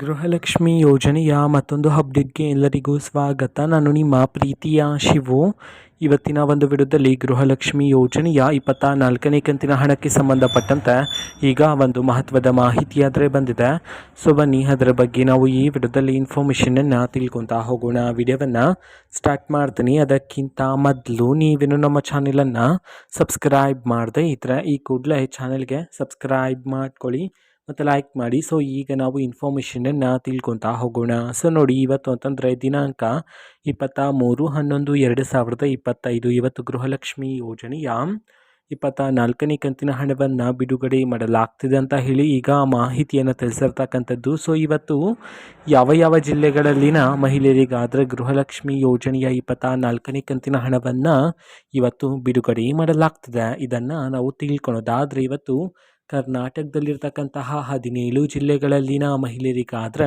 ಗೃಹಲಕ್ಷ್ಮಿ ಯೋಜನೆಯ ಮತ್ತೊಂದು ಅಪ್ಡೇಟ್ಗೆ ಎಲ್ಲರಿಗೂ ಸ್ವಾಗತ. ನಾನು ನಿಮ್ಮ ಪ್ರೀತಿಯ ಶಿವು. ಇವತ್ತಿನ ಒಂದು ವಿಡಿಯೋದಲ್ಲಿ ಗೃಹಲಕ್ಷ್ಮಿ ಯೋಜನೆಯ 24ನೇ ಕಂತಿನ ಹಣಕ್ಕೆ ಸಂಬಂಧಪಟ್ಟಂತೆ ಈಗ ಒಂದು ಮಹತ್ವದ ಮಾಹಿತಿ ಆದರೆ ಬಂದಿದೆ. ಸೊ ಬನ್ನಿ ಅದರ ಬಗ್ಗೆ ನಾವು ಈ ವಿಡಿಯೋದಲ್ಲಿ ಇನ್ಫಾರ್ಮೇಷನನ್ನು ತಿಳ್ಕೊತಾ ಹೋಗೋಣ. ವಿಡಿಯೋವನ್ನು ಸ್ಟಾರ್ಟ್ ಮಾಡ್ತೀನಿ. ಅದಕ್ಕಿಂತ ಮೊದಲು ನೀವೇನು ನಮ್ಮ ಚಾನೆಲನ್ನು ಸಬ್ಸ್ಕ್ರೈಬ್ ಮಾಡದೆ ಇದ್ದರೆ ಈ ಕೂಡಲೇ ಚಾನೆಲ್ಗೆ ಸಬ್ಸ್ಕ್ರೈಬ್ ಮಾಡ್ಕೊಳ್ಳಿ ಮತ್ತು ಲೈಕ್ ಮಾಡಿ. ಸೊ ಈಗ ನಾವು ಇನ್ಫಾರ್ಮೇಷನನ್ನು ತಿಳ್ಕೊತಾ ಹೋಗೋಣ. ಸೊ ನೋಡಿ, ಇವತ್ತು ಅಂತಂದರೆ ದಿನಾಂಕ 23/11/2025. ಇವತ್ತು ಗೃಹಲಕ್ಷ್ಮಿ ಯೋಜನೆಯ 24ನೇ ಕಂತಿನ ಹಣವನ್ನು ಬಿಡುಗಡೆ ಮಾಡಲಾಗ್ತಿದೆ ಅಂತ ಹೇಳಿ ಈಗ ಮಾಹಿತಿಯನ್ನು ತಿಳಿಸಿರ್ತಕ್ಕಂಥದ್ದು. ಸೊ ಇವತ್ತು ಯಾವ ಜಿಲ್ಲೆಗಳಲ್ಲಿನ ಮಹಿಳೆಯರಿಗಾದರೆ ಗೃಹಲಕ್ಷ್ಮಿ ಯೋಜನೆಯ 24ನೇ ಕಂತಿನ ಹಣವನ್ನು ಇವತ್ತು ಬಿಡುಗಡೆ ಮಾಡಲಾಗ್ತಿದೆ, ಇದನ್ನು ನಾವು ತಿಳ್ಕೊಳೋದಾದರೆ ಇವತ್ತು ಕರ್ನಾಟಕದಲ್ಲಿರ್ತಕ್ಕಂತಹ 17 ಜಿಲ್ಲೆಗಳಲ್ಲಿನ ಮಹಿಳೆಯರಿಗಾದರೆ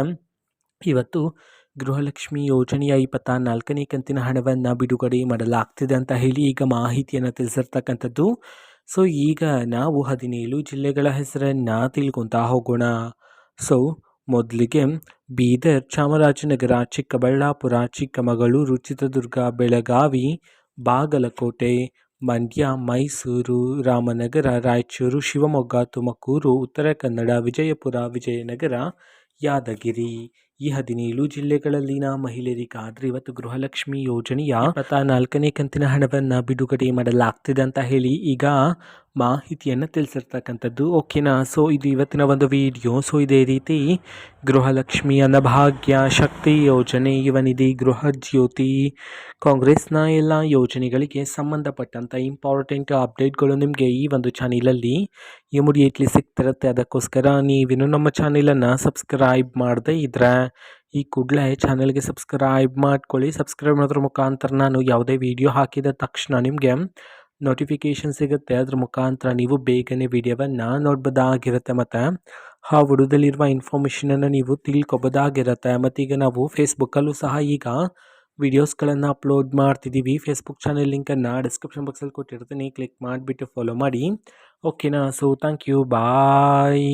ಇವತ್ತು ಗೃಹಲಕ್ಷ್ಮಿ ಯೋಜನೆಯ 24ನೇ ಕಂತಿನ ಹಣವನ್ನು ಬಿಡುಗಡೆ ಮಾಡಲಾಗ್ತಿದೆ ಅಂತ ಹೇಳಿ ಈಗ ಮಾಹಿತಿಯನ್ನು ತಿಳಿಸಿರ್ತಕ್ಕಂಥದ್ದು. ಸೊ ಈಗ ನಾವು 17 ಜಿಲ್ಲೆಗಳ ಹೆಸರನ್ನು ತಿಳ್ಕೊತಾ ಹೋಗೋಣ. ಸೊ ಮೊದಲಿಗೆ ಬೀದರ್, ಚಾಮರಾಜನಗರ, ಚಿಕ್ಕಬಳ್ಳಾಪುರ, ಚಿಕ್ಕಮಗಳೂರು, ಚಿತ್ರದುರ್ಗ, ಬೆಳಗಾವಿ, ಬಾಗಲಕೋಟೆ, ಮಂಡ್ಯ, ಮೈಸೂರು, ರಾಮನಗರ, ರಾಯಚೂರು, ಶಿವಮೊಗ್ಗ, ತುಮಕೂರು, ಉತ್ತರ ಕನ್ನಡ, ವಿಜಯಪುರ, ವಿಜಯನಗರ, ಯಾದಗಿರಿ ಈ 17 ಜಿಲ್ಲೆಗಳಲ್ಲಿನ ಮಹಿಳೆಯರಿಗಾದರೆ ಇವತ್ತು ಗೃಹಲಕ್ಷ್ಮಿ ಯೋಜನೆಯ 24ನೇ ಕಂತಿನ ಹಣವನ್ನು ಬಿಡುಗಡೆ ಮಾಡಲಾಗ್ತಿದೆ ಅಂತ ಹೇಳಿ ಈಗ ಮಾಹಿತಿಯನ್ನು ತಿಳಿಸಿರ್ತಕ್ಕಂಥದ್ದು. ಓಕೆನಾ. ಸೊ ಇದು ಇವತ್ತಿನ ಒಂದು ವಿಡಿಯೋ. ಸೊ ಇದೇ ರೀತಿ ಗೃಹಲಕ್ಷ್ಮಿ, ಅನ್ನಭಾಗ್ಯ, ಶಕ್ತಿ ಯೋಜನೆ, ಯುವನಿಧಿ, ಗೃಹ ಜ್ಯೋತಿ, ಕಾಂಗ್ರೆಸ್ನ ಎಲ್ಲ ಯೋಜನೆಗಳಿಗೆ ಸಂಬಂಧಪಟ್ಟಂಥ ಇಂಪಾರ್ಟೆಂಟ್ ಅಪ್ಡೇಟ್ಗಳು ನಿಮಗೆ ಈ ಒಂದು ಚಾನಲಲ್ಲಿ ಇಮಿಡಿಯೇಟ್ಲಿ ಸಿಗ್ತಿರುತ್ತೆ. ಅದಕ್ಕೋಸ್ಕರ ನೀವೇನು ನಮ್ಮ ಚಾನಲನ್ನು ಸಬ್ಸ್ಕ್ರೈಬ್ ಮಾಡದೇ ಇದ್ದರೆ ಈ ಕೂಡಲೇ ಚಾನಲ್ಗೆ ಸಬ್ಸ್ಕ್ರೈಬ್ ಮಾಡ್ಕೊಳ್ಳಿ. ಸಬ್ಸ್ಕ್ರೈಬ್ ಮಾಡೋದ್ರ ಮುಖಾಂತರ ನಾನು ಯಾವುದೇ ವಿಡಿಯೋ ಹಾಕಿದ ತಕ್ಷಣ ನಿಮಗೆ ನೋಟಿಫಿಕೇಷನ್ ಸಿಗುತ್ತೆ. ಅದ್ರ ಮುಖಾಂತರ ನೀವು ಬೇಗನೆ ವಿಡಿಯೋವನ್ನು ನೋಡ್ಬೋದಾಗಿರುತ್ತೆ ಮತ್ತು ಆ ವಿಡಿಯೋದಲ್ಲಿರುವ ಇನ್ಫಾರ್ಮೇಷನನ್ನು ನೀವು ತಿಳ್ಕೊಬೋದಾಗಿರುತ್ತೆ. ಮತ್ತೀಗ ನಾವು ಫೇಸ್ಬುಕ್ಕಲ್ಲೂ ಸಹ ಈಗ ವಿಡಿಯೋಸ್ಗಳನ್ನು ಅಪ್ಲೋಡ್ ಮಾಡ್ತಿದ್ದೀವಿ. ಫೇಸ್ಬುಕ್ ಚಾನೆಲ್ ಲಿಂಕನ್ನು ಡಿಸ್ಕ್ರಿಪ್ಷನ್ ಬಾಕ್ಸಲ್ಲಿ ಕೊಟ್ಟಿರ್ತೀನಿ, ಕ್ಲಿಕ್ ಮಾಡಿಬಿಟ್ಟು ಫಾಲೋ ಮಾಡಿ. ಓಕೆನಾ. So thank you, bye.